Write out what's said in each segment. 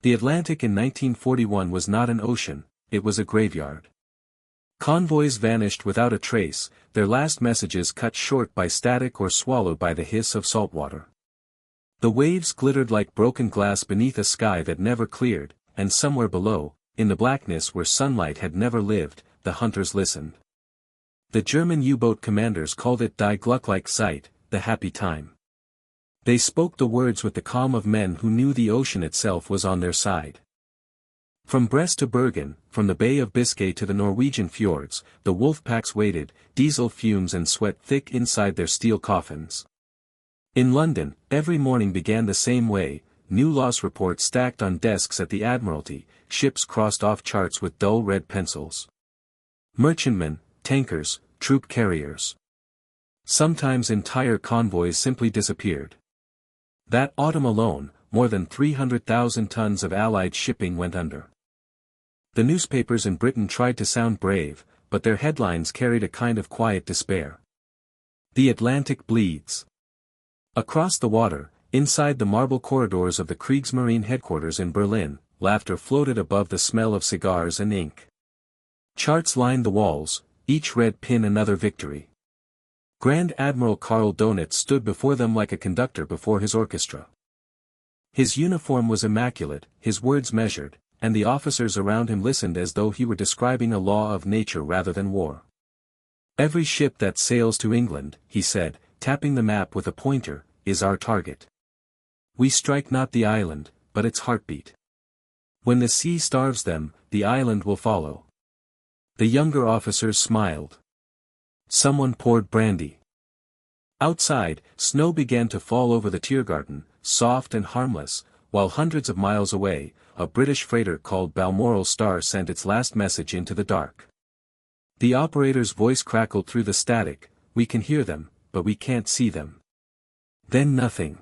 The Atlantic in 1941 was not an ocean, it was a graveyard. Convoys vanished without a trace, their last messages cut short by static or swallowed by the hiss of salt water. The waves glittered like broken glass beneath a sky that never cleared, and somewhere below, in the blackness where sunlight had never lived, the hunters listened. The German U-boat commanders called it Die Glückliche Zeit, the happy time. They spoke the words with the calm of men who knew the ocean itself was on their side. From Brest to Bergen, from the Bay of Biscay to the Norwegian fjords, the wolf packs waited, diesel fumes and sweat thick inside their steel coffins. In London, every morning began the same way, new loss reports stacked on desks at the Admiralty, ships crossed off charts with dull red pencils. Merchantmen, tankers, troop carriers. Sometimes entire convoys simply disappeared. That autumn alone, more than 300,000 tons of Allied shipping went under. The newspapers in Britain tried to sound brave, but their headlines carried a kind of quiet despair. The Atlantic bleeds. Across the water, inside the marble corridors of the Kriegsmarine headquarters in Berlin, laughter floated above the smell of cigars and ink. Charts lined the walls, each red pin another victory. Grand Admiral Karl Donitz stood before them like a conductor before his orchestra. His uniform was immaculate, his words measured, and the officers around him listened as though he were describing a law of nature rather than war. Every ship that sails to England, he said, tapping the map with a pointer, is our target. We strike not the island, but its heartbeat. When the sea starves them, the island will follow. The younger officers smiled. Someone poured brandy. Outside, snow began to fall over the Tiergarten, soft and harmless, while hundreds of miles away, a British freighter called Balmoral Star sent its last message into the dark. The operator's voice crackled through the static, "We can hear them, but we can't see them." Then nothing.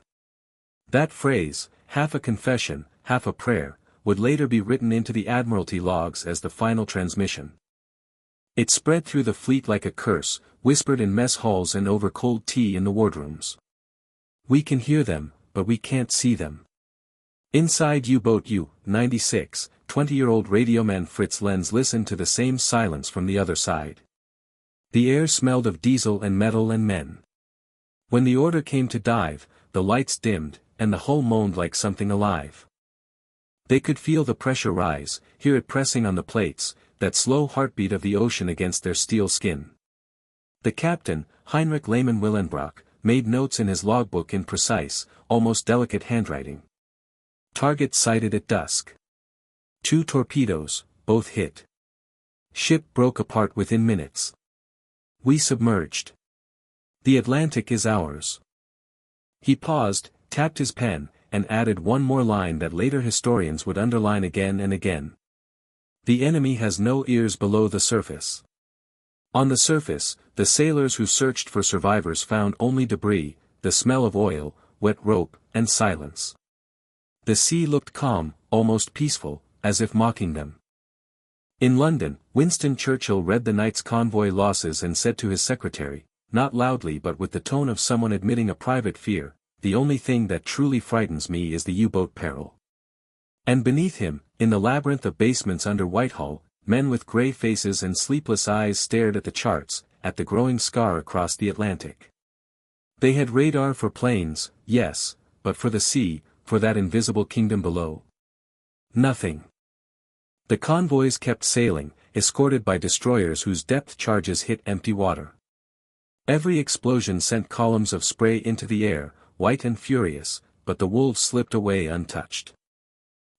That phrase, half a confession, half a prayer, would later be written into the Admiralty logs as the final transmission. It spread through the fleet like a curse, whispered in mess halls and over cold tea in the wardrooms. We can hear them, but we can't see them. Inside U-boat U-96, 20-year-old radioman Fritz Lenz listened to the same silence from the other side. The air smelled of diesel and metal and men. When the order came to dive, the lights dimmed, and the hull moaned like something alive. They could feel the pressure rise, hear it pressing on the plates, that slow heartbeat of the ocean against their steel skin. The captain, Heinrich Lehmann Willenbrock, made notes in his logbook in precise, almost delicate handwriting. Target sighted at dusk. 2 torpedoes, both hit. Ship broke apart within minutes. We submerged. The Atlantic is ours. He paused, tapped his pen, and added one more line that later historians would underline again and again. The enemy has no ears below the surface. On the surface, the sailors who searched for survivors found only debris, the smell of oil, wet rope, and silence. The sea looked calm, almost peaceful, as if mocking them. In London, Winston Churchill read the night's convoy losses and said to his secretary, not loudly but with the tone of someone admitting a private fear, "The only thing that truly frightens me is the U-boat peril." And beneath him, in the labyrinth of basements under Whitehall, men with grey faces and sleepless eyes stared at the charts, at the growing scar across the Atlantic. They had radar for planes, yes, but for the sea, for that invisible kingdom below? Nothing. The convoys kept sailing, escorted by destroyers whose depth charges hit empty water. Every explosion sent columns of spray into the air, white and furious, but the wolves slipped away untouched.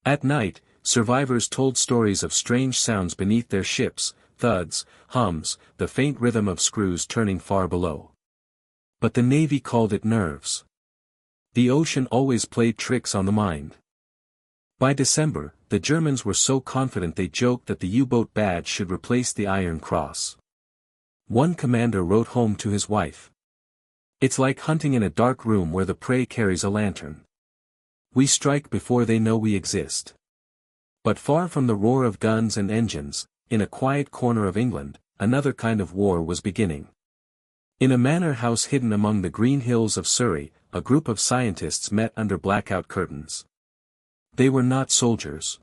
At night, survivors told stories of strange sounds beneath their ships, thuds, hums, the faint rhythm of screws turning far below. But the Navy called it nerves. The ocean always played tricks on the mind. By December, the Germans were so confident they joked that the U-boat badge should replace the Iron Cross. One commander wrote home to his wife. "It's like hunting in a dark room where the prey carries a lantern. We strike before they know we exist." But far from the roar of guns and engines, in a quiet corner of England, another kind of war was beginning. In a manor house hidden among the green hills of Surrey, a group of scientists met under blackout curtains. They were not soldiers.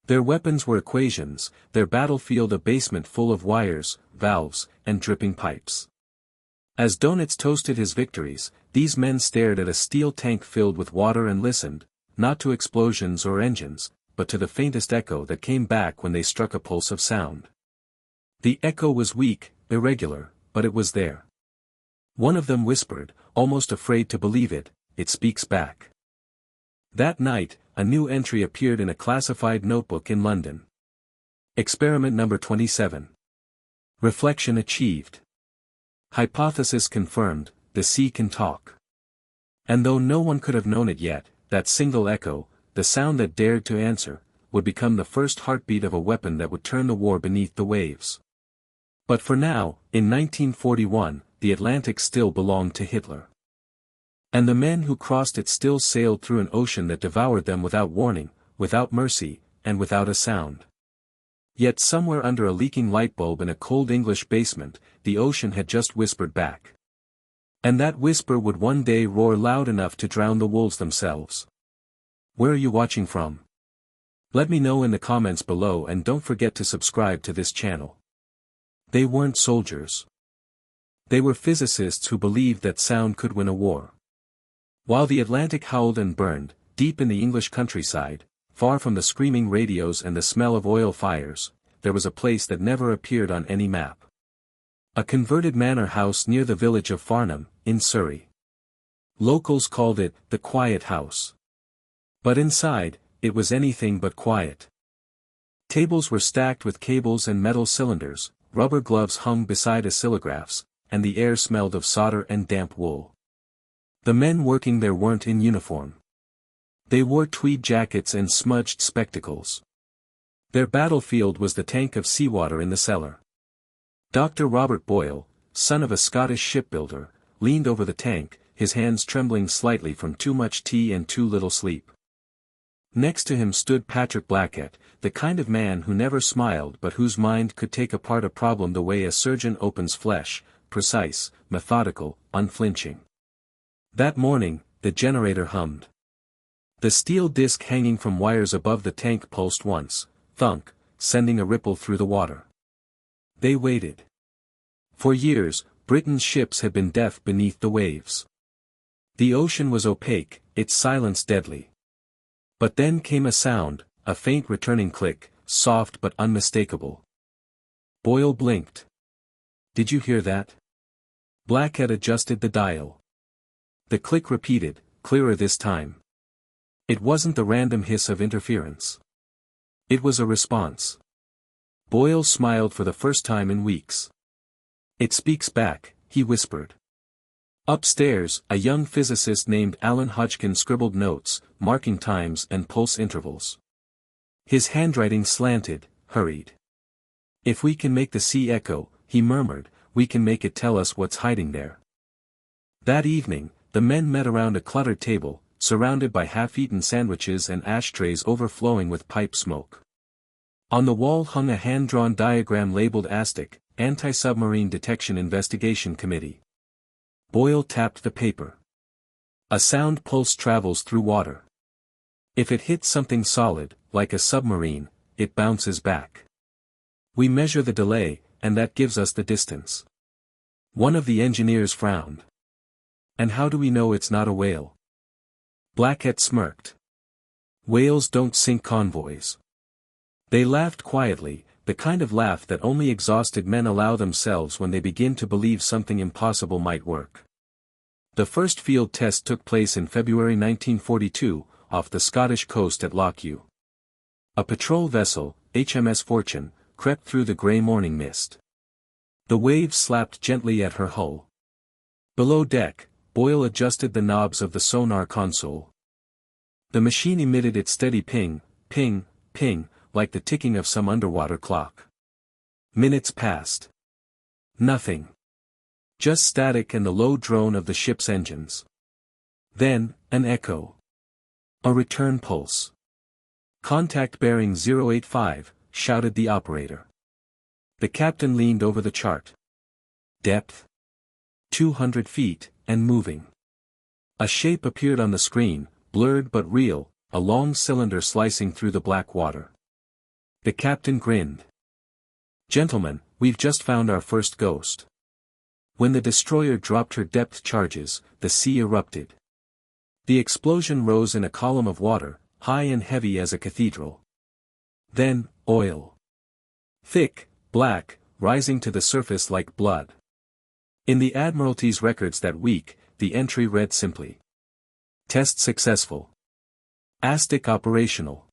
Their weapons were equations, their battlefield a basement full of wires, valves, and dripping pipes. As Donitz toasted his victories, these men stared at a steel tank filled with water and listened, not to explosions or engines, but to the faintest echo that came back when they struck a pulse of sound. The echo was weak, irregular, but it was there. One of them whispered, almost afraid to believe it, "It speaks back." That night, a new entry appeared in a classified notebook in London. Experiment number 27. Reflection achieved. Hypothesis confirmed, the sea can talk. And though no one could have known it yet, that single echo, the sound that dared to answer, would become the first heartbeat of a weapon that would turn the war beneath the waves. But for now, in 1941, the Atlantic still belonged to Hitler. And the men who crossed it still sailed through an ocean that devoured them without warning, without mercy, and without a sound. Yet somewhere under a leaking light bulb in a cold English basement, the ocean had just whispered back. And that whisper would one day roar loud enough to drown the wolves themselves. Where are you watching from? Let me know in the comments below, and don't forget to subscribe to this channel. They weren't soldiers. They were physicists who believed that sound could win a war. While the Atlantic howled and burned, deep in the English countryside, far from the screaming radios and the smell of oil fires, there was a place that never appeared on any map. A converted manor house near the village of Farnham, in Surrey. Locals called it the Quiet House. But inside, it was anything but quiet. Tables were stacked with cables and metal cylinders, rubber gloves hung beside oscillographs, and the air smelled of solder and damp wool. The men working there weren't in uniform. They wore tweed jackets and smudged spectacles. Their battlefield was the tank of seawater in the cellar. Dr. Robert Boyle, son of a Scottish shipbuilder, leaned over the tank, his hands trembling slightly from too much tea and too little sleep. Next to him stood Patrick Blackett, the kind of man who never smiled but whose mind could take apart a problem the way a surgeon opens flesh, precise, methodical, unflinching. That morning, the generator hummed. The steel disc hanging from wires above the tank pulsed once, thunk, sending a ripple through the water. They waited. For years, Britain's ships had been deaf beneath the waves. The ocean was opaque, its silence deadly. But then came a sound, a faint returning click, soft but unmistakable. Boyle blinked. "Did you hear that?" Blackhead adjusted the dial. The click repeated, clearer this time. It wasn't the random hiss of interference. It was a response. Boyle smiled for the first time in weeks. "It speaks back," he whispered. Upstairs, a young physicist named Alan Hodgkin scribbled notes, marking times and pulse intervals. His handwriting slanted, hurried. "If we can make the sea echo," he murmured, "we can make it tell us what's hiding there." That evening, the men met around a cluttered table, surrounded by half-eaten sandwiches and ashtrays overflowing with pipe smoke. On the wall hung a hand-drawn diagram labeled ASTIC, Anti-Submarine Detection Investigation Committee. Boyle tapped the paper. "A sound pulse travels through water. If it hits something solid, like a submarine, it bounces back. We measure the delay, and that gives us the distance." One of the engineers frowned. "And how do we know it's not a whale?" Blackett smirked. "Whales don't sink convoys." They laughed quietly, the kind of laugh that only exhausted men allow themselves when they begin to believe something impossible might work. The first field test took place in February 1942, off the Scottish coast at Loch Ewe. A patrol vessel, HMS Fortune, crept through the grey morning mist. The waves slapped gently at her hull. Below deck, Boyle adjusted the knobs of the sonar console. The machine emitted its steady ping, ping, ping, like the ticking of some underwater clock. Minutes passed. Nothing. Just static and the low drone of the ship's engines. Then, an echo. A return pulse. "Contact bearing 085, shouted the operator. The captain leaned over the chart. Depth? 200 feet, and moving. A shape appeared on the screen, blurred but real, a long cylinder slicing through the black water. The captain grinned. "Gentlemen, we've just found our first ghost." When the destroyer dropped her depth charges, the sea erupted. The explosion rose in a column of water, high and heavy as a cathedral. Then, oil. Thick, black, rising to the surface like blood. In the Admiralty's records that week, the entry read simply: "Test successful. Astic operational."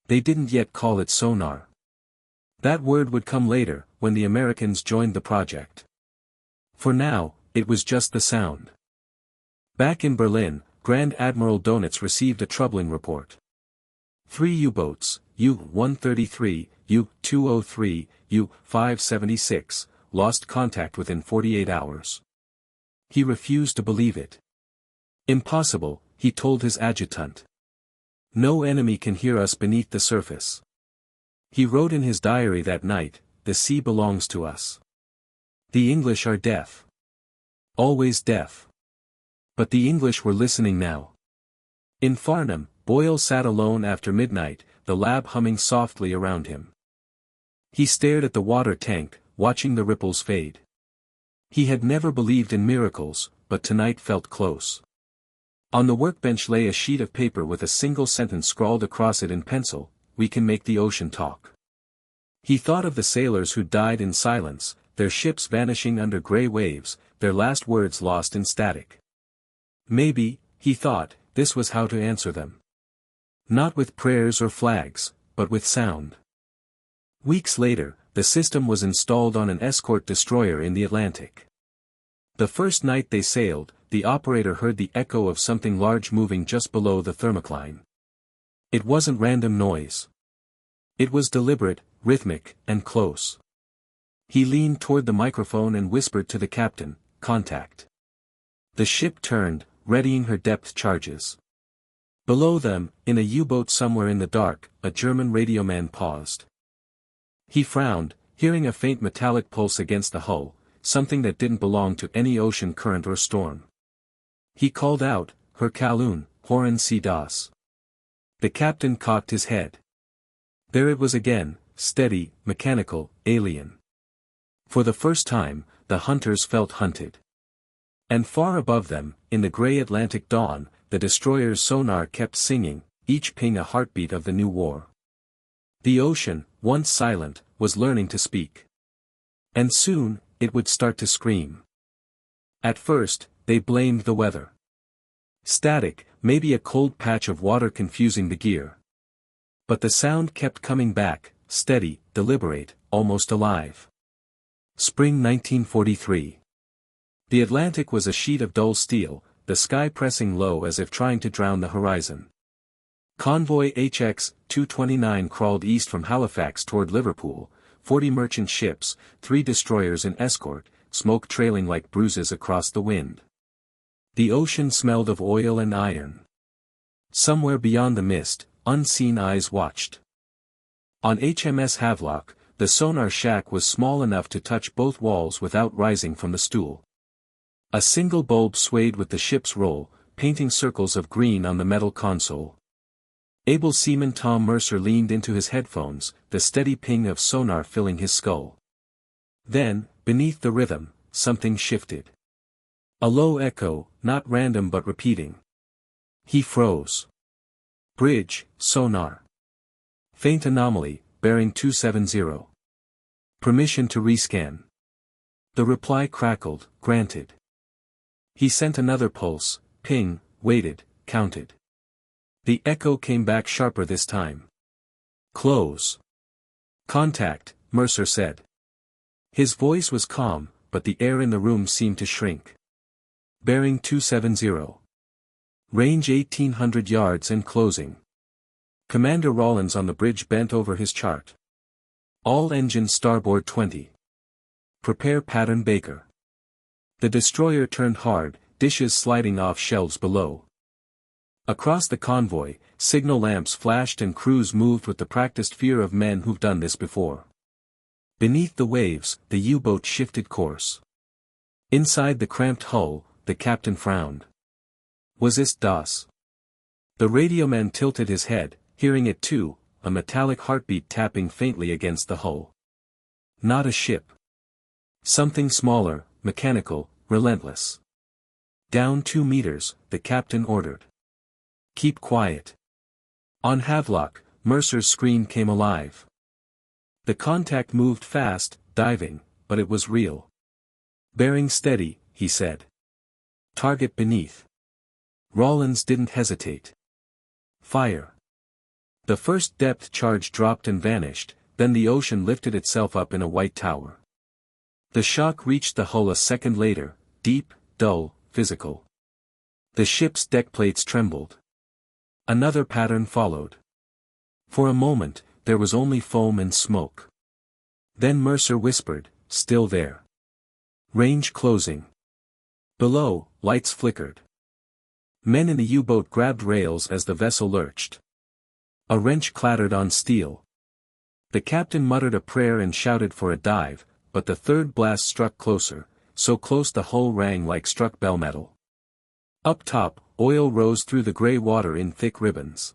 They didn't yet call it sonar. That word would come later, when the Americans joined the project. For now, it was just the sound. Back in Berlin, Grand Admiral Donitz received a troubling report. 3 U-boats, U-133, U-203, U-576, lost contact within 48 hours. He refused to believe it. "Impossible," he told his adjutant. "No enemy can hear us beneath the surface." He wrote in his diary that night, "The sea belongs to us. The English are deaf. Always deaf." But the English were listening now. In Farnham, Boyle sat alone after midnight, the lab humming softly around him. He stared at the water tank, watching the ripples fade. He had never believed in miracles, but tonight felt close. On the workbench lay a sheet of paper with a single sentence scrawled across it in pencil: "We can make the ocean talk." He thought of the sailors who died in silence, their ships vanishing under gray waves, their last words lost in static. Maybe, he thought, this was how to answer them. Not with prayers or flags, but with sound. Weeks later, the system was installed on an escort destroyer in the Atlantic. The first night they sailed, the operator heard the echo of something large moving just below the thermocline. It wasn't random noise. It was deliberate, rhythmic, and close. He leaned toward the microphone and whispered to the captain, "Contact." The ship turned, readying her depth charges. Below them, in a U-boat somewhere in the dark, a German radioman paused. He frowned, hearing a faint metallic pulse against the hull, something that didn't belong to any ocean current or storm. He called out, "Herr Kalun, hören Sie das?" The captain cocked his head. There it was again, steady, mechanical, alien. For the first time, the hunters felt hunted. And far above them, in the gray Atlantic dawn, the destroyer's sonar kept singing, each ping a heartbeat of the new war. The ocean, once silent, was learning to speak. And soon, it would start to scream. At first, they blamed the weather. Static, maybe a cold patch of water confusing the gear. But the sound kept coming back, steady, deliberate, almost alive. Spring 1943. The Atlantic was a sheet of dull steel, the sky pressing low as if trying to drown the horizon. Convoy HX-229 crawled east from Halifax toward Liverpool, 40 merchant ships, 3 destroyers in escort, smoke trailing like bruises across the wind. The ocean smelled of oil and iron. Somewhere beyond the mist, unseen eyes watched. On HMS Havelock, the sonar shack was small enough to touch both walls without rising from the stool. A single bulb swayed with the ship's roll, painting circles of green on the metal console. Able seaman Tom Mercer leaned into his headphones, the steady ping of sonar filling his skull. Then, beneath the rhythm, something shifted. A low echo, not random but repeating. He froze. Bridge, sonar. Faint anomaly, bearing 270. Permission to rescan. The reply crackled, "Granted." He sent another pulse, ping, waited, counted. The echo came back sharper this time. "Close." "Contact," Mercer said. His voice was calm, but the air in the room seemed to shrink. "Bearing 270. Range 1800 yards and closing." Commander Rollins on the bridge bent over his chart. "All engines starboard 20. Prepare pattern Baker." The destroyer turned hard, dishes sliding off shelves below. Across the convoy, signal lamps flashed and crews moved with the practiced fear of men who've done this before. Beneath the waves, the U-boat shifted course. Inside the cramped hull, the captain frowned. Was this das? The radioman tilted his head, hearing it too, a metallic heartbeat tapping faintly against the hull. Not a ship. Something smaller, mechanical, relentless. Down 2 meters, the captain ordered. Keep quiet. On Havelock, Mercer's screen came alive. The contact moved fast, diving, but it was real. Bearing steady, he said. Target beneath. Rawlins didn't hesitate. Fire. The first depth charge dropped and vanished, then the ocean lifted itself up in a white tower. The shock reached the hull a second later, deep, dull, physical. The ship's deckplates trembled. Another pattern followed. For a moment, there was only foam and smoke. Then Mercer whispered, still there. Range closing. Below, lights flickered. Men in the U-boat grabbed rails as the vessel lurched. A wrench clattered on steel. The captain muttered a prayer and shouted for a dive, but the third blast struck closer, so close the hull rang like struck bell metal. Up top, oil rose through the gray water in thick ribbons.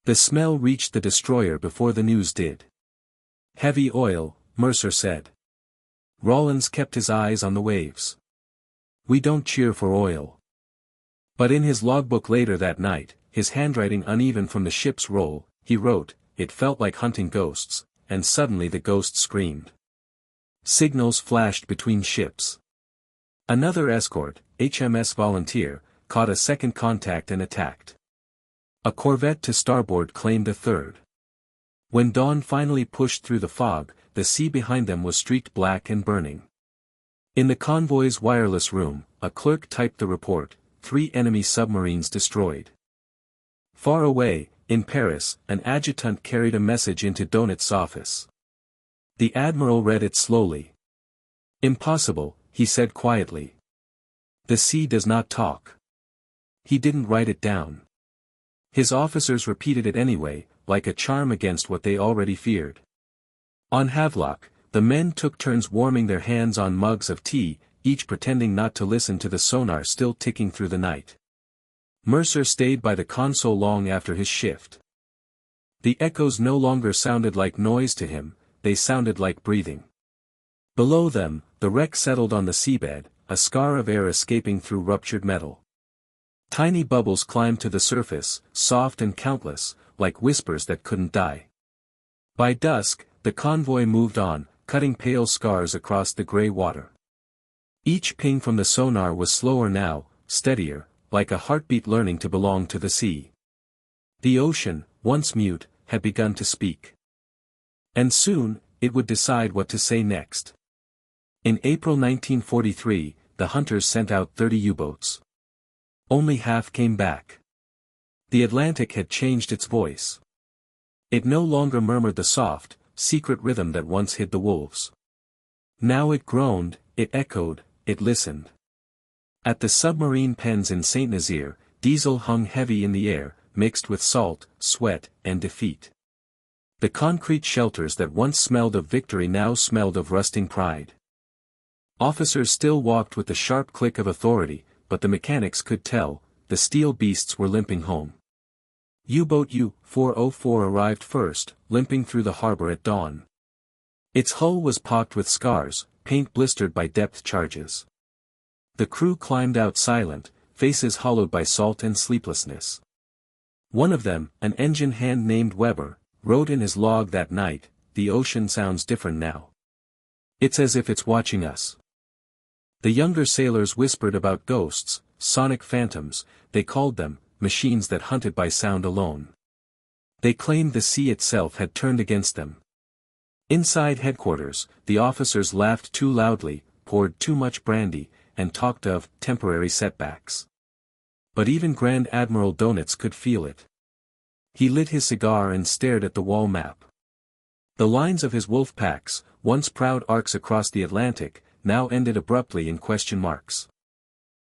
The smell reached the destroyer before the news did. Heavy oil, Mercer said. Rawlins kept his eyes on the waves. We don't cheer for oil. But in his logbook later that night, his handwriting uneven from the ship's roll, he wrote, it felt like hunting ghosts, and suddenly the ghosts screamed. Signals flashed between ships. Another escort, HMS Volunteer, caught a second contact and attacked. A corvette to starboard claimed a third. When dawn finally pushed through the fog, the sea behind them was streaked black and burning. In the convoy's wireless room, a clerk typed the report, 3 enemy submarines destroyed. Far away, in Paris, an adjutant carried a message into Donat's office. The admiral read it slowly. Impossible, he said quietly. The sea does not talk. He didn't write it down. His officers repeated it anyway, like a charm against what they already feared. On Havelock, the men took turns warming their hands on mugs of tea, each pretending not to listen to the sonar still ticking through the night. Mercer stayed by the console long after his shift. The echoes no longer sounded like noise to him, they sounded like breathing. Below them, the wreck settled on the seabed, a scar of air escaping through ruptured metal. Tiny bubbles climbed to the surface, soft and countless, like whispers that couldn't die. By dusk, the convoy moved on, cutting pale scars across the gray water. Each ping from the sonar was slower now, steadier, like a heartbeat learning to belong to the sea. The ocean, once mute, had begun to speak. And soon, it would decide what to say next. In April 1943, the hunters sent out 30 U-boats. Only half came back. The Atlantic had changed its voice. It no longer murmured the soft, secret rhythm that once hid the wolves. Now it groaned, it echoed, it listened. At the submarine pens in St. Nazaire, diesel hung heavy in the air, mixed with salt, sweat, and defeat. The concrete shelters that once smelled of victory now smelled of rusting pride. Officers still walked with the sharp click of authority, but the mechanics could tell, the steel beasts were limping home. U-boat U-404 arrived first, limping through the harbor at dawn. Its hull was pocked with scars, paint blistered by depth charges. The crew climbed out silent, faces hollowed by salt and sleeplessness. One of them, an engine hand named Weber, wrote in his log that night, "The ocean sounds different now. It's as if it's watching us." The younger sailors whispered about ghosts, sonic phantoms, they called them, machines that hunted by sound alone. They claimed the sea itself had turned against them. Inside headquarters, the officers laughed too loudly, poured too much brandy, and talked of temporary setbacks. But even Grand Admiral Donitz could feel it. He lit his cigar and stared at the wall map. The lines of his wolf packs, once proud arcs across the Atlantic, now ended abruptly in question marks.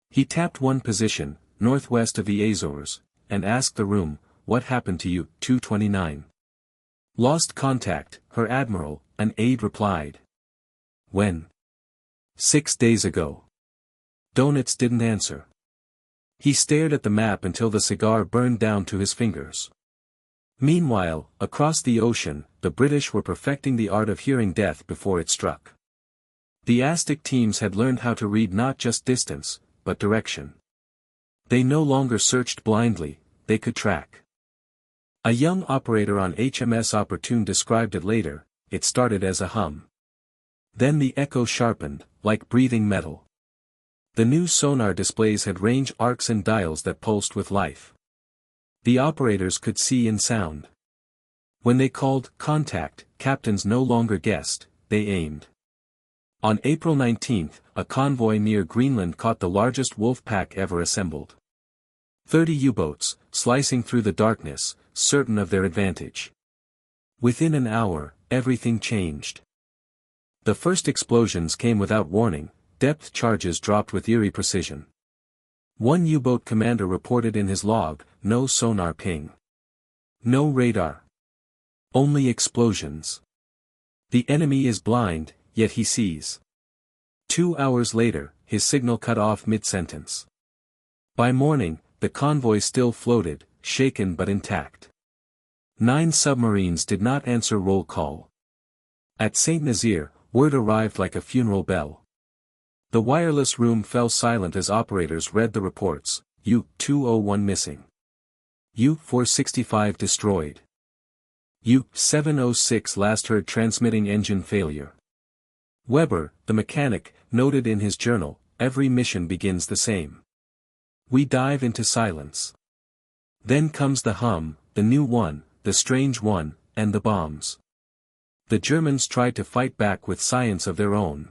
He tapped one position, northwest of the Azores, and asked the room, "What happened to you, 229? "Lost contact, Her Admiral," an aide replied. "When?" "6 days ago." Donitz didn't answer. He stared at the map until the cigar burned down to his fingers. Meanwhile, across the ocean, the British were perfecting the art of hearing death before it struck. The Aztec teams had learned how to read not just distance, but direction. They no longer searched blindly, they could track. A young operator on HMS Opportune described it later. It started as a hum. Then the echo sharpened, like breathing metal. The new sonar displays had range arcs and dials that pulsed with life. The operators could see and sound. When they called contact, captains no longer guessed, they aimed. On April 19, a convoy near Greenland caught the largest wolf pack ever assembled. 30 U-boats, slicing through the darkness, certain of their advantage. Within an hour, everything changed. The first explosions came without warning, depth charges dropped with eerie precision. One U-boat commander reported in his log, no sonar ping. No radar. Only explosions. The enemy is blind, yet he sees. 2 hours later, his signal cut off mid-sentence. By morning, the convoy still floated, shaken but intact. 9 submarines did not answer roll call. At St. Nazaire, word arrived like a funeral bell. The wireless room fell silent as operators read the reports, U-201 missing. U-465 destroyed. U-706 last heard transmitting engine failure. Weber, the mechanic, noted in his journal, every mission begins the same. We dive into silence. Then comes the hum, the new one, the strange one, and the bombs. The Germans tried to fight back with science of their own.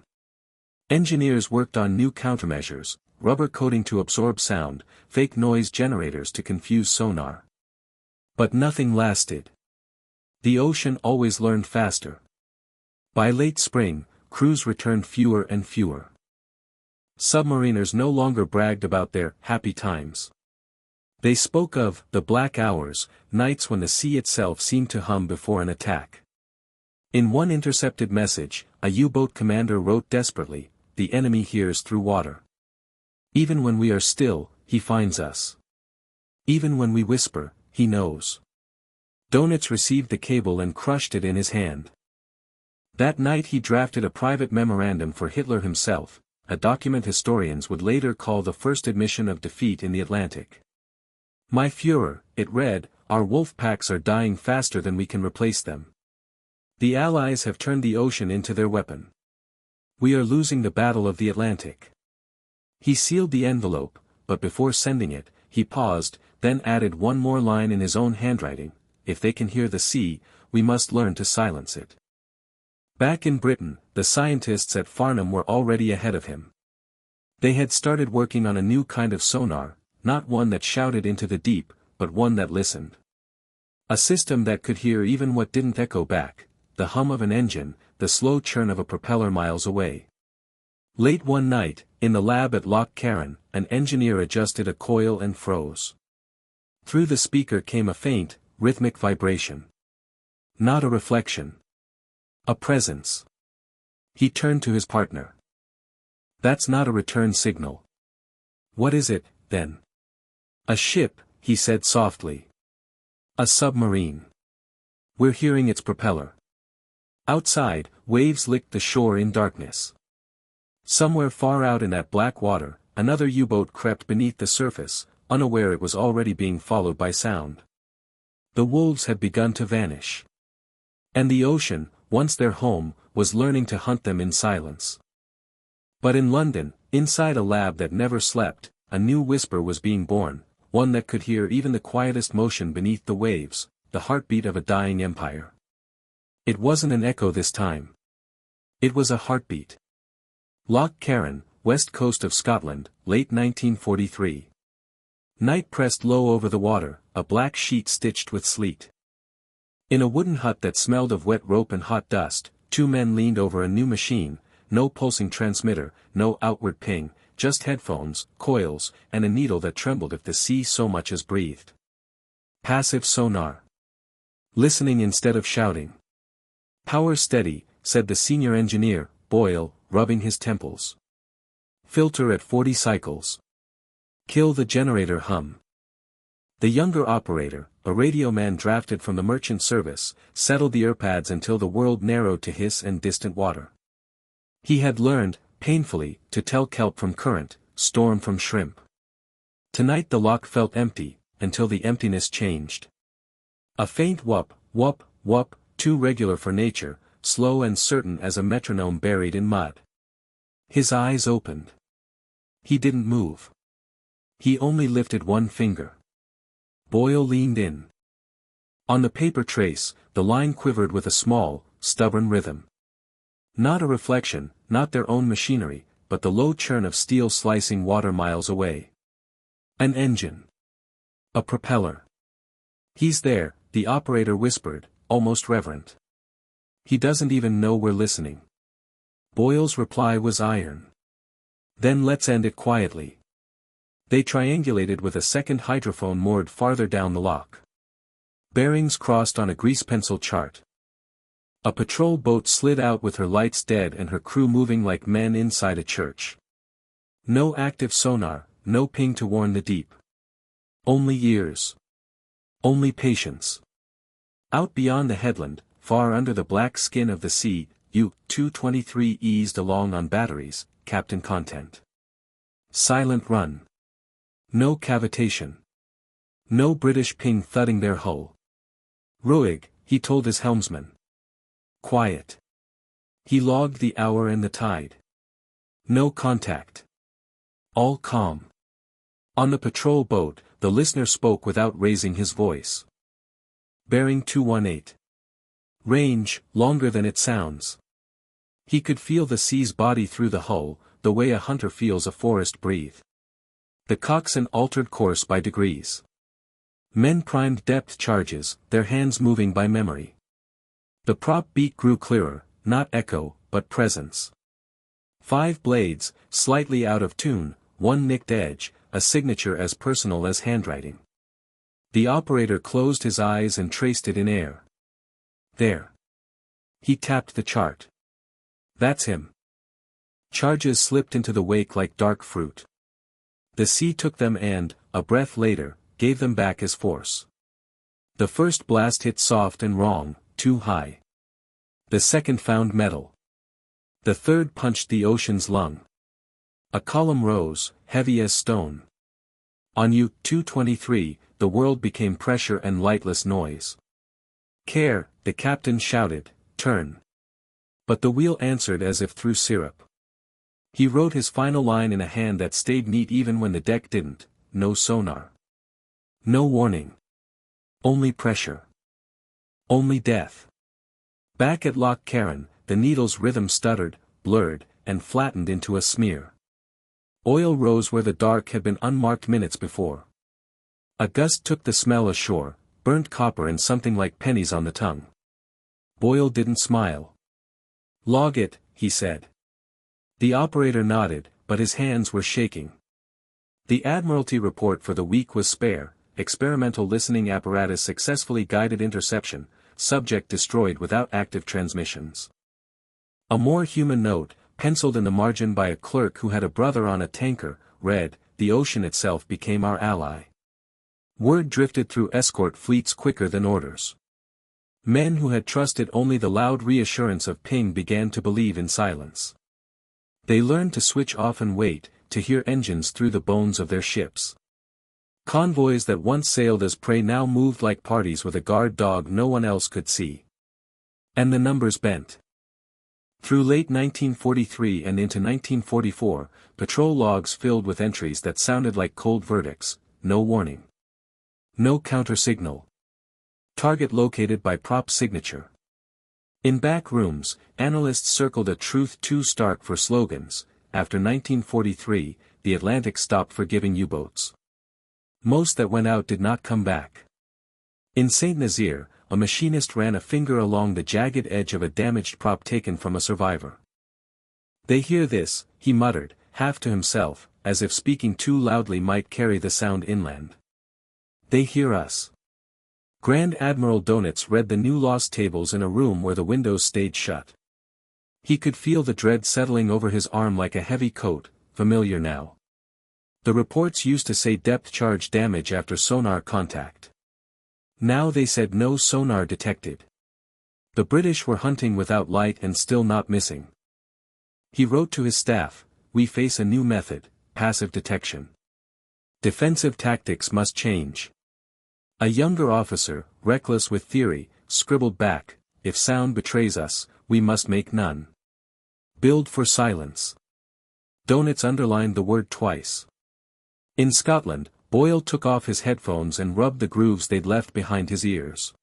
Engineers worked on new countermeasures, rubber coating to absorb sound, fake noise generators to confuse sonar. But nothing lasted. The ocean always learned faster. By late spring, crews returned fewer and fewer. Submariners no longer bragged about their happy times. They spoke of the black hours, nights when the sea itself seemed to hum before an attack. In one intercepted message, a U-boat commander wrote desperately, "The enemy hears through water. Even when we are still, he finds us. Even when we whisper, he knows." Donitz received the cable and crushed it in his hand. That night he drafted a private memorandum for Hitler himself, a document historians would later call the first admission of defeat in the Atlantic. "My Führer," it read, "our wolf packs are dying faster than we can replace them. The Allies have turned the ocean into their weapon. We are losing the Battle of the Atlantic." He sealed the envelope, but before sending it, he paused, then added one more line in his own handwriting, "If they can hear the sea, we must learn to silence it." Back in Britain, the scientists at Farnham were already ahead of him. They had started working on a new kind of sonar, not one that shouted into the deep, but one that listened. A system that could hear even what didn't echo back, the hum of an engine, the slow churn of a propeller miles away. Late one night, in the lab at Loch Carron, an engineer adjusted a coil and froze. Through the speaker came a faint, rhythmic vibration. Not a reflection. A presence. He turned to his partner. "That's not a return signal." "What is it, then?" "A ship," he said softly. "A submarine. We're hearing its propeller." Outside, waves licked the shore in darkness. Somewhere far out in that black water, another U-boat crept beneath the surface, unaware it was already being followed by sound. The wolves had begun to vanish. And the ocean, once their home, was learning to hunt them in silence. But in London, inside a lab that never slept, a new whisper was being born, one that could hear even the quietest motion beneath the waves, the heartbeat of a dying empire. It wasn't an echo this time. It was a heartbeat. Loch Carron, west coast of Scotland, late 1943. Night pressed low over the water, a black sheet stitched with sleet. In a wooden hut that smelled of wet rope and hot dust, 2 men leaned over a new machine, no pulsing transmitter, no outward ping, just headphones, coils, and a needle that trembled if the sea so much as breathed. Passive sonar. Listening instead of shouting. "Power steady," said the senior engineer, Boyle, rubbing his temples. "Filter at 40 cycles." Kill the generator hum. The younger operator, a radio man drafted from the merchant service, settled the earpads until the world narrowed to hiss and distant water. He had learned, painfully, to tell kelp from current, storm from shrimp. Tonight the lock felt empty, until the emptiness changed. A faint whoop, whoop, whoop, too regular for nature, slow and certain as a metronome buried in mud. His eyes opened. He didn't move. He only lifted one finger. Boyle leaned in. On the paper trace, the line quivered with a small, stubborn rhythm. Not a reflection, not their own machinery, but the low churn of steel slicing water miles away. An engine. A propeller. He's there, the operator whispered, almost reverent. He doesn't even know we're listening. Boyle's reply was iron. Then let's end it quietly. They triangulated with a second hydrophone moored farther down the lock. Bearings crossed on a grease pencil chart. A patrol boat slid out with her lights dead and her crew moving like men inside a church. No active sonar, no ping to warn the deep. Only ears. Only patience. Out beyond the headland, far under the black skin of the sea, U-223 eased along on batteries, Captain Content. Silent run. No cavitation. No British ping thudding their hull. Ruhig, he told his helmsman. Quiet. He logged the hour and the tide. No contact. All calm. On the patrol boat, the listener spoke without raising his voice. Bearing 218. Range, longer than it sounds. He could feel the sea's body through the hull, the way a hunter feels a forest breathe. The coxswain altered course by degrees. Men primed depth charges, their hands moving by memory. The prop beat grew clearer, not echo, but presence. 5 blades, slightly out of tune, one nicked edge, a signature as personal as handwriting. The operator closed his eyes and traced it in air. There. He tapped the chart. That's him. Charges slipped into the wake like dark fruit. The sea took them and, a breath later, gave them back as force. The first blast hit soft and wrong, too high. The second found metal. The third punched the ocean's lung. A column rose, heavy as stone. On U-223, the world became pressure and lightless noise. Care, the captain shouted, turn. But the wheel answered as if through syrup. He wrote his final line in a hand that stayed neat even when the deck didn't, no sonar. No warning. Only pressure. Only death. Back at Loch Carron, the needle's rhythm stuttered, blurred, and flattened into a smear. Oil rose where the dark had been unmarked minutes before. A gust took the smell ashore, burnt copper and something like pennies on the tongue. Boyle didn't smile. Log it, he said. The operator nodded, but his hands were shaking. The Admiralty report for the week was spare, experimental listening apparatus successfully guided interception, subject destroyed without active transmissions. A more human note, penciled in the margin by a clerk who had a brother on a tanker, read, the ocean itself became our ally. Word drifted through escort fleets quicker than orders. Men who had trusted only the loud reassurance of ping began to believe in silence. They learned to switch off and wait, to hear engines through the bones of their ships. Convoys that once sailed as prey now moved like parties with a guard dog no one else could see. And the numbers bent. Through late 1943 and into 1944, patrol logs filled with entries that sounded like cold verdicts, no warning. No counter-signal. Target located by prop signature. In back rooms, analysts circled a truth too stark for slogans. After 1943, the Atlantic stopped forgiving U-boats. Most that went out did not come back. In St. Nazaire, a machinist ran a finger along the jagged edge of a damaged prop taken from a survivor. They hear this, he muttered, half to himself, as if speaking too loudly might carry the sound inland. They hear us. Grand Admiral Donitz read the new loss tables in a room where the windows stayed shut. He could feel the dread settling over his arm like a heavy coat, familiar now. The reports used to say depth charge damage after sonar contact. Now they said no sonar detected. The British were hunting without light and still not missing. He wrote to his staff, "We face a new method, passive detection. Defensive tactics must change." A younger officer, reckless with theory, scribbled back, "If sound betrays us, we must make none. Build for silence." Donitz underlined the word twice. In Scotland, Boyle took off his headphones and rubbed the grooves they'd left behind his ears.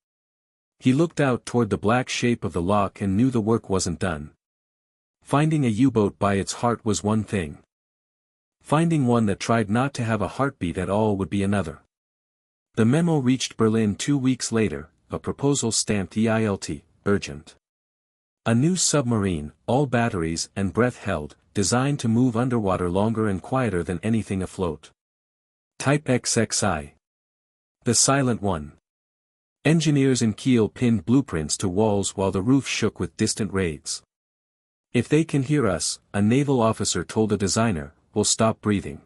He looked out toward the black shape of the lock and knew the work wasn't done. Finding a U-boat by its heart was one thing. Finding one that tried not to have a heartbeat at all would be another. The memo reached Berlin 2 weeks later, a proposal stamped EILT, urgent. A new submarine, all batteries and breath held, designed to move underwater longer and quieter than anything afloat. Type XXI. The silent one. Engineers in Kiel pinned blueprints to walls while the roof shook with distant raids. "If they can hear us," a naval officer told a designer, "we'll stop breathing."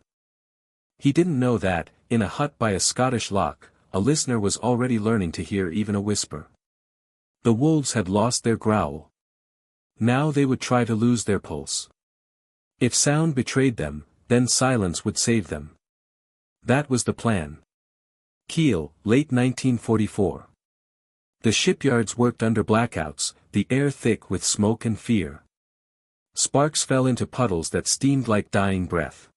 He didn't know that, in a hut by a Scottish loch, a listener was already learning to hear even a whisper. The wolves had lost their growl. Now they would try to lose their pulse. If sound betrayed them, then silence would save them. That was the plan. Kiel, late 1944. The shipyards worked under blackouts, the air thick with smoke and fear. Sparks fell into puddles that steamed like dying breath.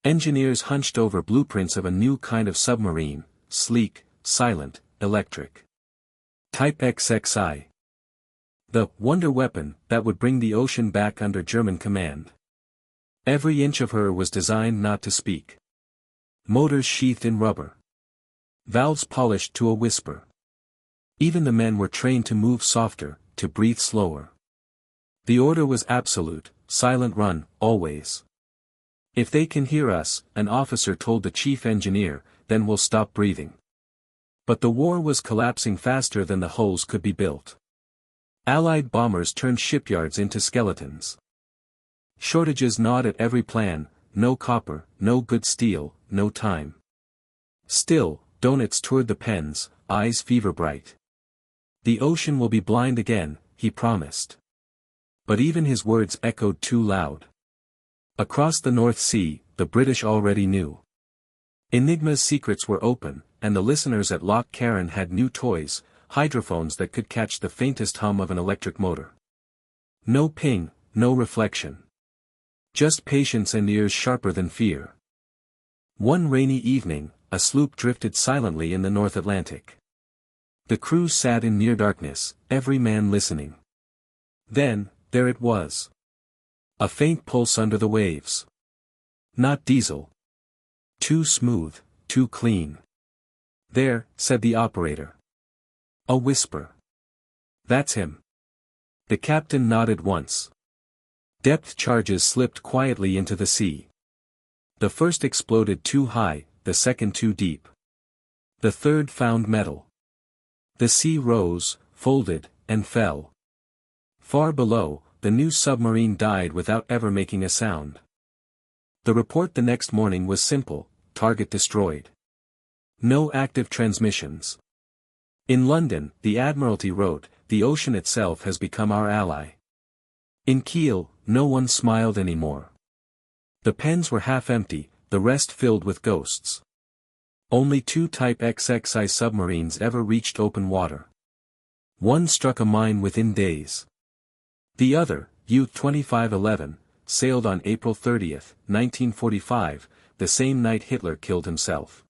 Engineers hunched over blueprints of a new kind of submarine, sleek, silent, electric. Type XXI. The wonder weapon that would bring the ocean back under German command. Every inch of her was designed not to speak. Motors sheathed in rubber. Valves polished to a whisper. Even the men were trained to move softer, to breathe slower. The order was absolute, silent run, always. "If they can hear us," an officer told the chief engineer, "then we'll stop breathing." But the war was collapsing faster than the hulls could be built. Allied bombers turned shipyards into skeletons. Shortages gnawed at every plan, no copper, no good steel, no time. Still, Donitz toured the pens, eyes fever bright. "The ocean will be blind again," he promised. But even his words echoed too loud. Across the North Sea, the British already knew. Enigma's secrets were open, and the listeners at Loch Carron had new toys, hydrophones that could catch the faintest hum of an electric motor. No ping, no reflection. Just patience and ears sharper than fear. One rainy evening, a sloop drifted silently in the North Atlantic. The crew sat in near darkness, every man listening. Then, there it was. A faint pulse under the waves. Not diesel. Too smooth, too clean. "There," said the operator. A whisper. "That's him." The captain nodded once. Depth charges slipped quietly into the sea. The first exploded too high, the second too deep. The third found metal. The sea rose, folded, and fell. Far below, the new submarine died without ever making a sound. The report the next morning was simple: target destroyed. No active transmissions. In London, the Admiralty wrote, "The ocean itself has become our ally." In Kiel, no one smiled anymore. The pens were half empty, the rest filled with ghosts. Only 2 Type XXI submarines ever reached open water. One struck a mine within days. The other, U-2511, sailed on April 30, 1945, the same night Hitler killed himself.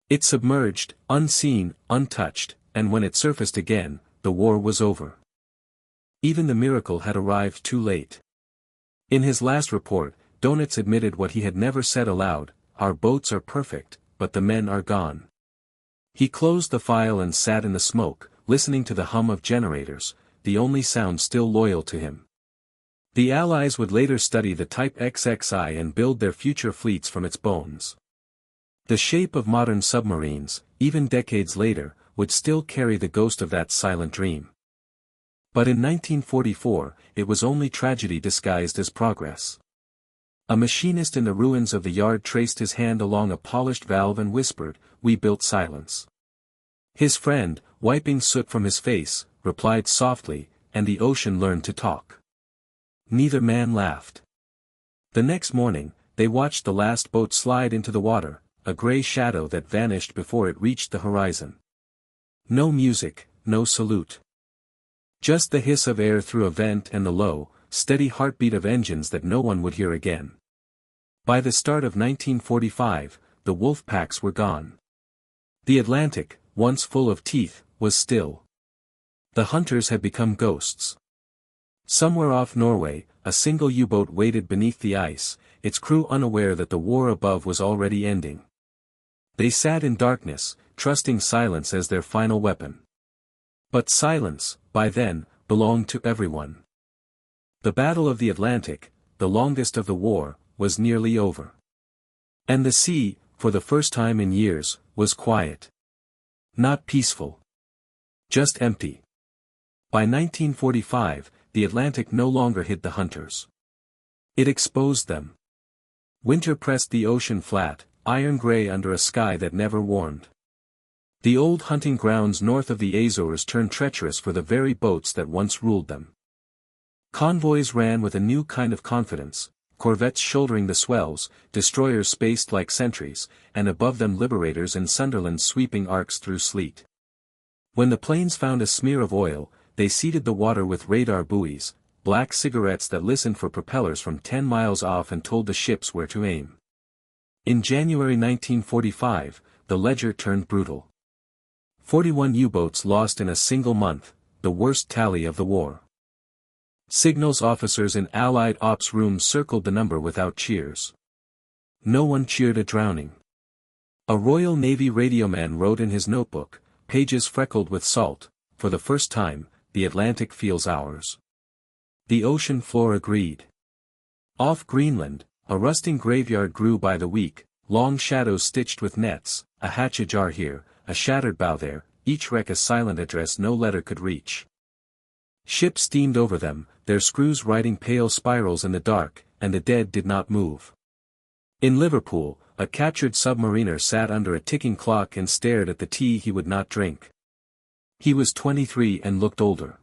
It submerged, unseen, untouched, and when it surfaced again, the war was over. Even the miracle had arrived too late. In his last report, Donitz admitted what he had never said aloud: "Our boats are perfect, but the men are gone." He closed the file and sat in the smoke, listening to the hum of generators, the only sound still loyal to him. The Allies would later study the Type XXI and build their future fleets from its bones. The shape of modern submarines, even decades later, would still carry the ghost of that silent dream. But in 1944, it was only tragedy disguised as progress. A machinist in the ruins of the yard traced his hand along a polished valve and whispered, "We built silence." His friend, wiping soot from his face, replied softly, "And the ocean learned to talk." Neither man laughed. The next morning, they watched the last boat slide into the water, a gray shadow that vanished before it reached the horizon. No music, no salute. Just the hiss of air through a vent and the low, steady heartbeat of engines that no one would hear again. By the start of 1945, the wolf packs were gone. The Atlantic, once full of teeth, was still. The hunters had become ghosts. Somewhere off Norway, a single U-boat waited beneath the ice, its crew unaware that the war above was already ending. They sat in darkness, trusting silence as their final weapon. But silence, by then, belonged to everyone. The Battle of the Atlantic, the longest of the war, was nearly over. And the sea, for the first time in years, was quiet. Not peaceful. Just empty. By 1945, the Atlantic no longer hid the hunters. It exposed them. Winter pressed the ocean flat, iron-gray under a sky that never warmed. The old hunting grounds north of the Azores turned treacherous for the very boats that once ruled them. Convoys ran with a new kind of confidence, corvettes shouldering the swells, destroyers spaced like sentries, and above them liberators and Sunderlands sweeping arcs through sleet. When the planes found a smear of oil, they seeded the water with radar buoys, black cigarettes that listened for propellers from 10 miles off and told the ships where to aim. In January 1945, the ledger turned brutal. 41 U-boats lost in a single month, the worst tally of the war. Signals officers in Allied ops rooms circled the number without cheers. No one cheered a drowning. A Royal Navy radioman wrote in his notebook, pages freckled with salt, "For the first time, the Atlantic feels ours." The ocean floor agreed. Off Greenland, a rusting graveyard grew by the week, long shadows stitched with nets, a hatch ajar here, a shattered bow there, each wreck a silent address no letter could reach. Ships steamed over them, their screws writing pale spirals in the dark, and the dead did not move. In Liverpool, a captured submariner sat under a ticking clock and stared at the tea he would not drink. He was 23 and looked older.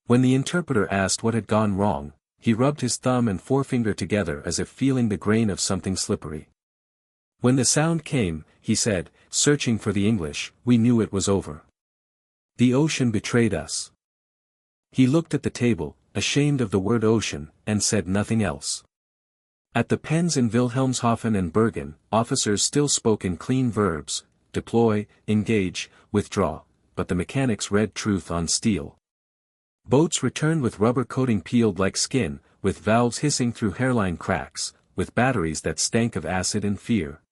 When the interpreter asked what had gone wrong, he rubbed his thumb and forefinger together as if feeling the grain of something slippery. When the sound came, he said, searching for the English, "We knew it was over. The ocean betrayed us." He looked at the table, ashamed of the word ocean, and said nothing else. At the pens in Wilhelmshaven and Bergen, officers still spoke in clean verbs, deploy, engage, withdraw, but the mechanics read truth on steel. Boats returned with rubber coating peeled like skin, with valves hissing through hairline cracks, with batteries that stank of acid and fear.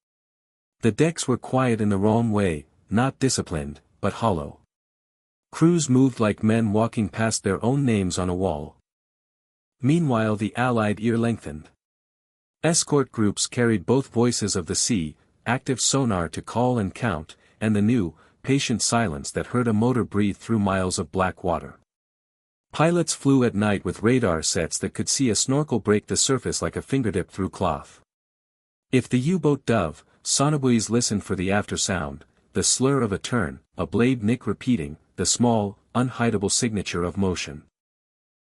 The decks were quiet in the wrong way, not disciplined, but hollow. Crews moved like men walking past their own names on a wall. Meanwhile the Allied ear lengthened. Escort groups carried both voices of the sea, active sonar to call and count, and the new, patient silence that heard a motor breathe through miles of black water. Pilots flew at night with radar sets that could see a snorkel break the surface like a fingertip through cloth. If the U-boat dove, sonobuoys listened for the aftersound, the slur of a turn, a blade nick repeating, the small, unhideable signature of motion.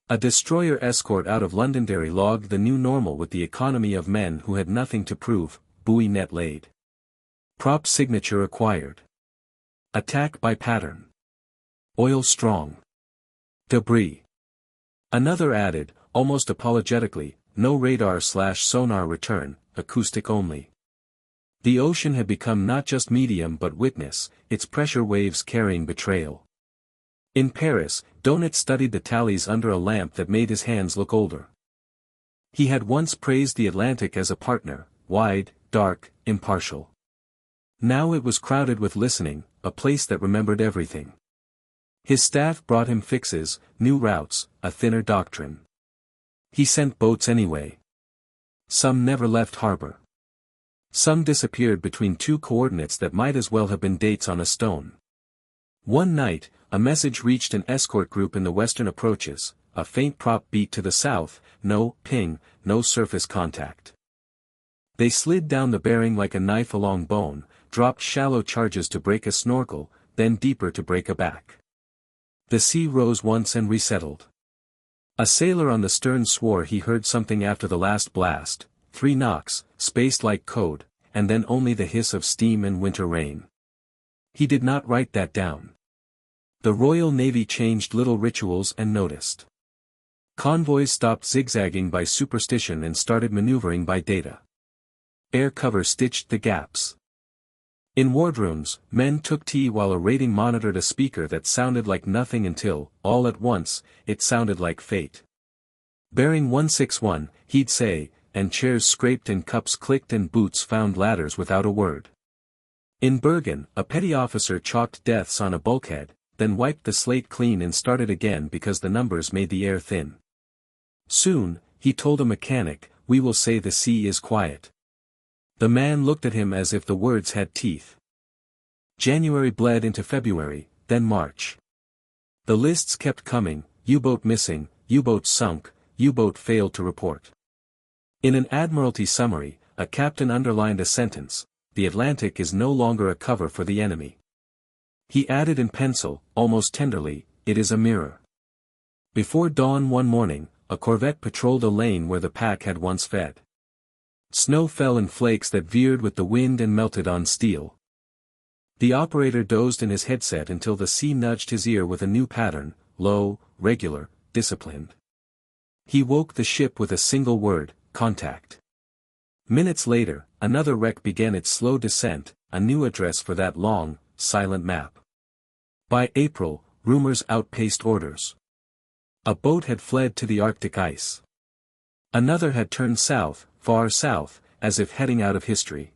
A destroyer escort out of Londonderry logged the new normal with the economy of men who had nothing to prove, buoy net laid. Prop signature acquired. Attack by pattern. Oil strong. Debris. Another added, almost apologetically, no radar/sonar return, acoustic only. The ocean had become not just medium but witness, its pressure waves carrying betrayal. In Paris, Donat studied the tallies under a lamp that made his hands look older. He had once praised the Atlantic as a partner, wide, dark, impartial. Now it was crowded with listening, a place that remembered everything. His staff brought him fixes, new routes, a thinner doctrine. He sent boats anyway. Some never left harbor. Some disappeared between two coordinates that might as well have been dates on a stone. One night, a message reached an escort group in the western approaches, a faint prop beat to the south, no ping, no surface contact. They slid down the bearing like a knife along bone, dropped shallow charges to break a snorkel, then deeper to break a back. The sea rose once and resettled. A sailor on the stern swore he heard something after the last blast, 3 knocks, spaced like code, and then only the hiss of steam and winter rain. He did not write that down. The Royal Navy changed little rituals and noticed. Convoys stopped zigzagging by superstition and started maneuvering by data. Air cover stitched the gaps. In wardrooms, men took tea while a rating monitored a speaker that sounded like nothing until, all at once, it sounded like fate. Bearing 161, he'd say, and chairs scraped and cups clicked and boots found ladders without a word. In Bergen, a petty officer chalked deaths on a bulkhead, then wiped the slate clean and started again because the numbers made the air thin. Soon, he told a mechanic, we will say the sea is quiet. The man looked at him as if the words had teeth. January bled into February, then March. The lists kept coming, U-boat missing, U-boat sunk, U-boat failed to report. In an Admiralty summary, a captain underlined a sentence, the Atlantic is no longer a cover for the enemy. He added in pencil, almost tenderly, it is a mirror. Before dawn one morning, a corvette patrolled a lane where the pack had once fed. Snow fell in flakes that veered with the wind and melted on steel. The operator dozed in his headset until the sea nudged his ear with a new pattern, low, regular, disciplined. He woke the ship with a single word, contact. Minutes later, another wreck began its slow descent, a new address for that long, silent map. By April, rumors outpaced orders. A boat had fled to the Arctic ice. Another had turned south, far south, as if heading out of history.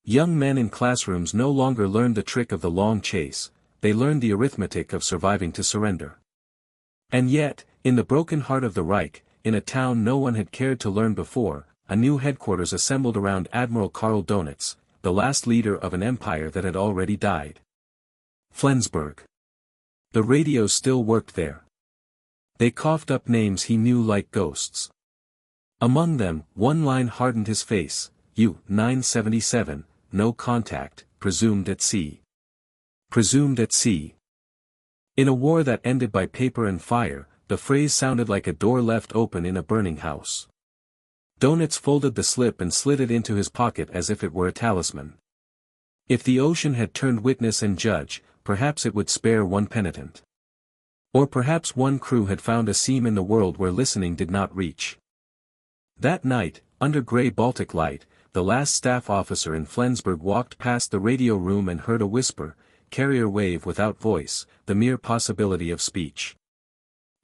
Young men in classrooms no longer learned the trick of the long chase, they learned the arithmetic of surviving to surrender. And yet, in the broken heart of the Reich, in a town no one had cared to learn before, a new headquarters assembled around Admiral Karl Donitz, the last leader of an empire that had already died. Flensburg. The radios still worked there. They coughed up names he knew like ghosts. Among them, one line hardened his face, U-977, no contact, presumed at sea. Presumed at sea. In a war that ended by paper and fire, the phrase sounded like a door left open in a burning house. Donitz folded the slip and slid it into his pocket as if it were a talisman. If the ocean had turned witness and judge, perhaps it would spare one penitent. Or perhaps one crew had found a seam in the world where listening did not reach. That night, under grey Baltic light, the last staff officer in Flensburg walked past the radio room and heard a whisper, carrier wave without voice, the mere possibility of speech.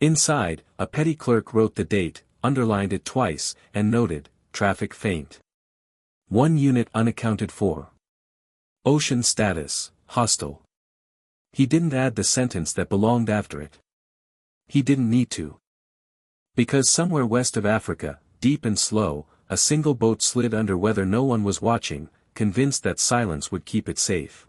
Inside, a petty clerk wrote the date, underlined it twice, and noted, traffic faint. 1 unit unaccounted for. Ocean status, hostile. He didn't add the sentence that belonged after it. He didn't need to. Because somewhere west of Africa, deep and slow, a single boat slid under weather no one was watching, convinced that silence would keep it safe.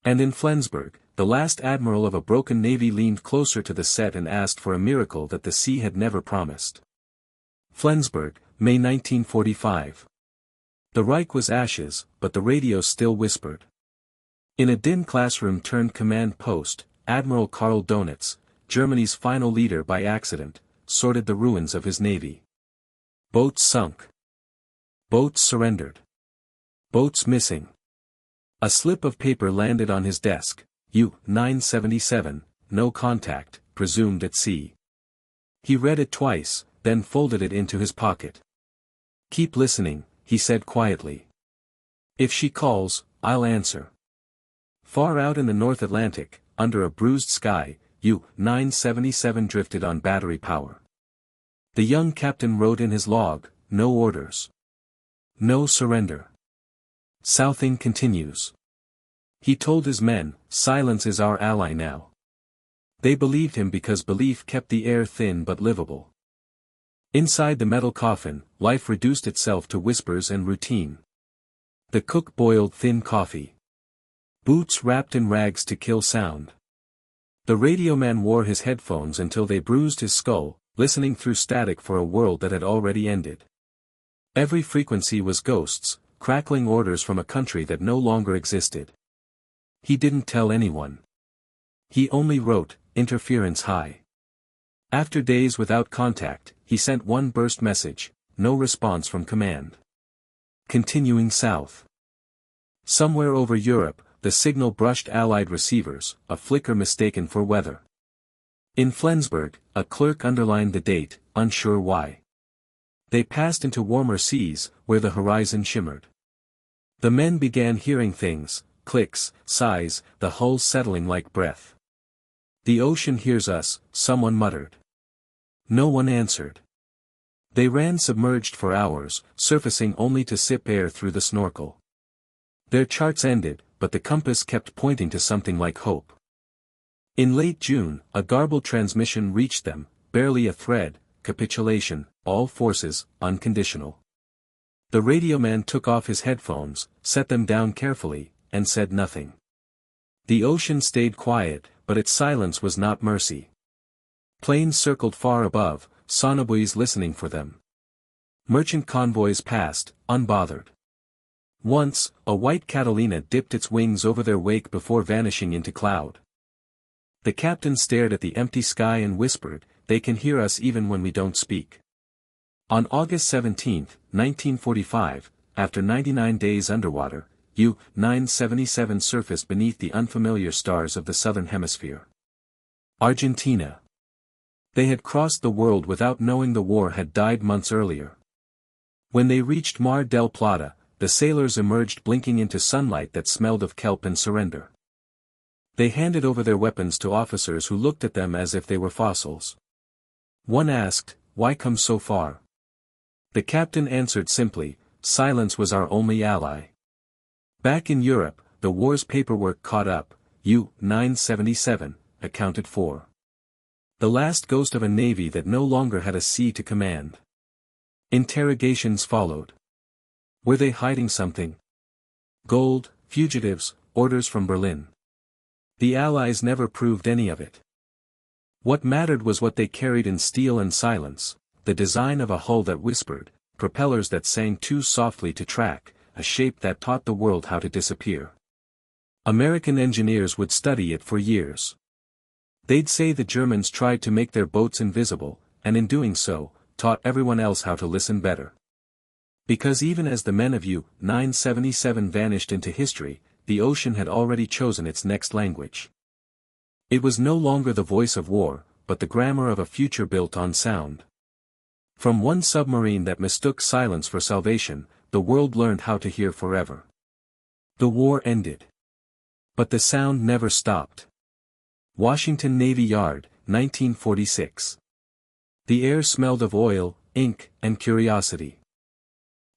And in Flensburg, the last admiral of a broken navy leaned closer to the set and asked for a miracle that the sea had never promised. Flensburg, May 1945. The Reich was ashes, but the radio still whispered. In a dim classroom turned command post, Admiral Karl Donitz, Germany's final leader by accident, sorted the ruins of his navy. Boats sunk. Boats surrendered. Boats missing. A slip of paper landed on his desk, U-977, no contact, presumed at sea. He read it twice, then folded it into his pocket. Keep listening, he said quietly. If she calls, I'll answer. Far out in the North Atlantic, under a bruised sky, U-977 drifted on battery power. The young captain wrote in his log, no orders. No surrender. Southing continues. He told his men, silence is our ally now. They believed him because belief kept the air thin but livable. Inside the metal coffin, life reduced itself to whispers and routine. The cook boiled thin coffee. Boots wrapped in rags to kill sound. The radio man wore his headphones until they bruised his skull, listening through static for a world that had already ended. Every frequency was ghosts, crackling orders from a country that no longer existed. He didn't tell anyone. He only wrote, "Interference high." After days without contact, he sent one burst message, no response from command. Continuing south. Somewhere over Europe, the signal brushed Allied receivers, a flicker mistaken for weather. In Flensburg, a clerk underlined the date, unsure why. They passed into warmer seas, where the horizon shimmered. The men began hearing things, clicks, sighs, the hull settling like breath. "The ocean hears us," someone muttered. No one answered. They ran submerged for hours, surfacing only to sip air through the snorkel. Their charts ended, but the compass kept pointing to something like hope. In late June, a garbled transmission reached them, barely a thread: capitulation, all forces, unconditional. The radio man took off his headphones, set them down carefully, and said nothing. The ocean stayed quiet, but its silence was not mercy. Planes circled far above, sonobuoys listening for them. Merchant convoys passed, unbothered. Once, a white Catalina dipped its wings over their wake before vanishing into cloud. The captain stared at the empty sky and whispered, "They can hear us even when we don't speak." On August 17, 1945, after 99 days underwater, U-977 surfaced beneath the unfamiliar stars of the southern hemisphere. Argentina. They had crossed the world without knowing the war had died months earlier. When they reached Mar del Plata, the sailors emerged blinking into sunlight that smelled of kelp and surrender. They handed over their weapons to officers who looked at them as if they were fossils. One asked, "Why come so far?" The captain answered simply, "Silence was our only ally." Back in Europe, the war's paperwork caught up, U-977, accounted for. The last ghost of a navy that no longer had a sea to command. Interrogations followed. Were they hiding something? Gold, fugitives, orders from Berlin. The Allies never proved any of it. What mattered was what they carried in steel and silence, the design of a hull that whispered, propellers that sang too softly to track, a shape that taught the world how to disappear. American engineers would study it for years. They'd say the Germans tried to make their boats invisible, and in doing so, taught everyone else how to listen better. Because even as the men of U-977 vanished into history, the ocean had already chosen its next language. It was no longer the voice of war, but the grammar of a future built on sound. From one submarine that mistook silence for salvation, the world learned how to hear forever. The war ended. But the sound never stopped. Washington Navy Yard, 1946. The air smelled of oil, ink, and curiosity.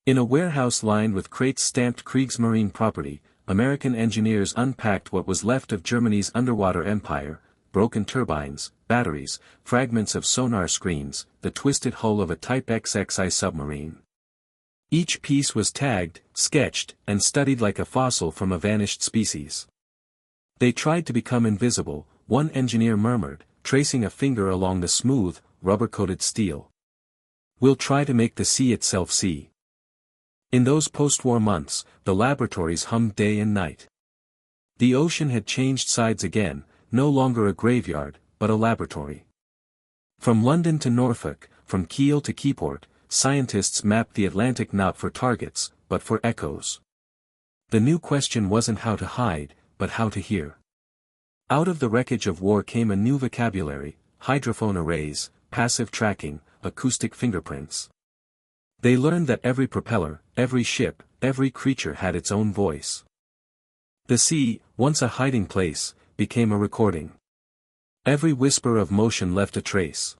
In a warehouse lined with crates stamped Kriegsmarine property, American engineers unpacked what was left of Germany's underwater empire: broken turbines, batteries, fragments of sonar screens, the twisted hull of a Type XXI submarine. Each piece was tagged, sketched, and studied like a fossil from a vanished species. They tried to become invisible, one engineer murmured, tracing a finger along the smooth, rubber-coated steel. "We'll try to make the sea itself see." In those post-war months, the laboratories hummed day and night. The ocean had changed sides again, no longer a graveyard, but a laboratory. From London to Norfolk, from Kiel to Keyport, scientists mapped the Atlantic not for targets, but for echoes. The new question wasn't how to hide, but how to hear. Out of the wreckage of war came a new vocabulary: hydrophone arrays, passive tracking, acoustic fingerprints. They learned that every propeller, every ship, every creature had its own voice. The sea, once a hiding place, became a recording. Every whisper of motion left a trace.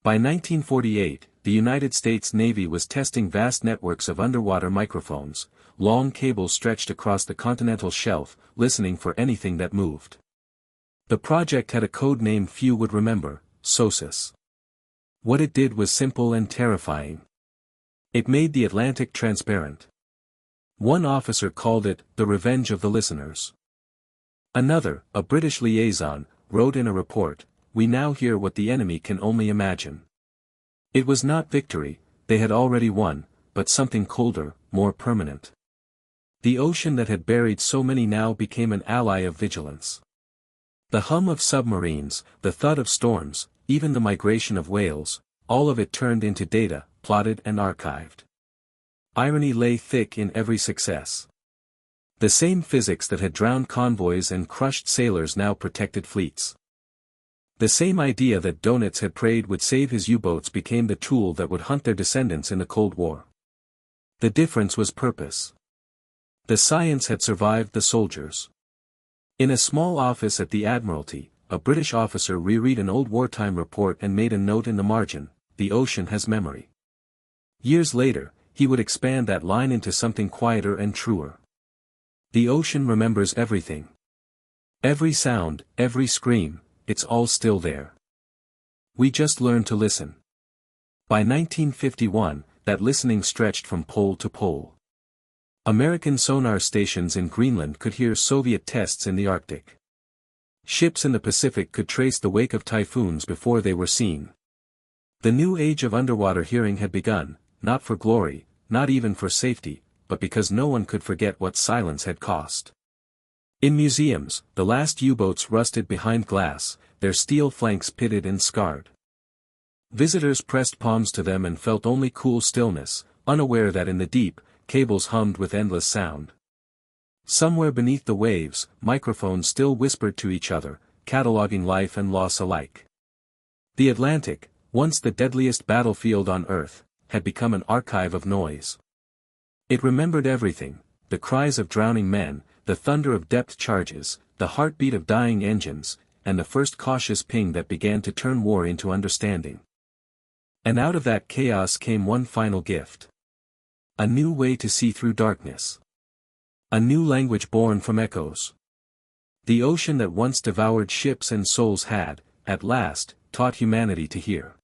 By 1948, the United States Navy was testing vast networks of underwater microphones, long cables stretched across the continental shelf, listening for anything that moved. The project had a code name few would remember: SOSUS. What it did was simple and terrifying. It made the Atlantic transparent. One officer called it the revenge of the listeners. Another, a British liaison, wrote in a report, "We now hear what the enemy can only imagine." It was not victory, they had already won, but something colder, more permanent. The ocean that had buried so many now became an ally of vigilance. The hum of submarines, the thud of storms, even the migration of whales, all of it turned into data, plotted and archived. Irony lay thick in every success. The same physics that had drowned convoys and crushed sailors now protected fleets. The same idea that Donitz had prayed would save his U-boats became the tool that would hunt their descendants in the Cold War. The difference was purpose. The science had survived the soldiers. In a small office at the Admiralty, a British officer reread an old wartime report and made a note in the margin, "The ocean has memory." Years later, he would expand that line into something quieter and truer. The ocean remembers everything. Every sound, every scream, it's all still there. We just learn to listen. By 1951, that listening stretched from pole to pole. American sonar stations in Greenland could hear Soviet tests in the Arctic. Ships in the Pacific could trace the wake of typhoons before they were seen. The new age of underwater hearing had begun, not for glory, not even for safety, but because no one could forget what silence had cost. In museums, the last U-boats rusted behind glass, their steel flanks pitted and scarred. Visitors pressed palms to them and felt only cool stillness, unaware that in the deep, cables hummed with endless sound. Somewhere beneath the waves, microphones still whispered to each other, cataloging life and loss alike. The Atlantic, once the deadliest battlefield on Earth, had become an archive of noise. It remembered everything, the cries of drowning men, the thunder of depth charges, the heartbeat of dying engines, and the first cautious ping that began to turn war into understanding. And out of that chaos came one final gift. A new way to see through darkness. A new language born from echoes. The ocean that once devoured ships and souls had, at last, taught humanity to hear.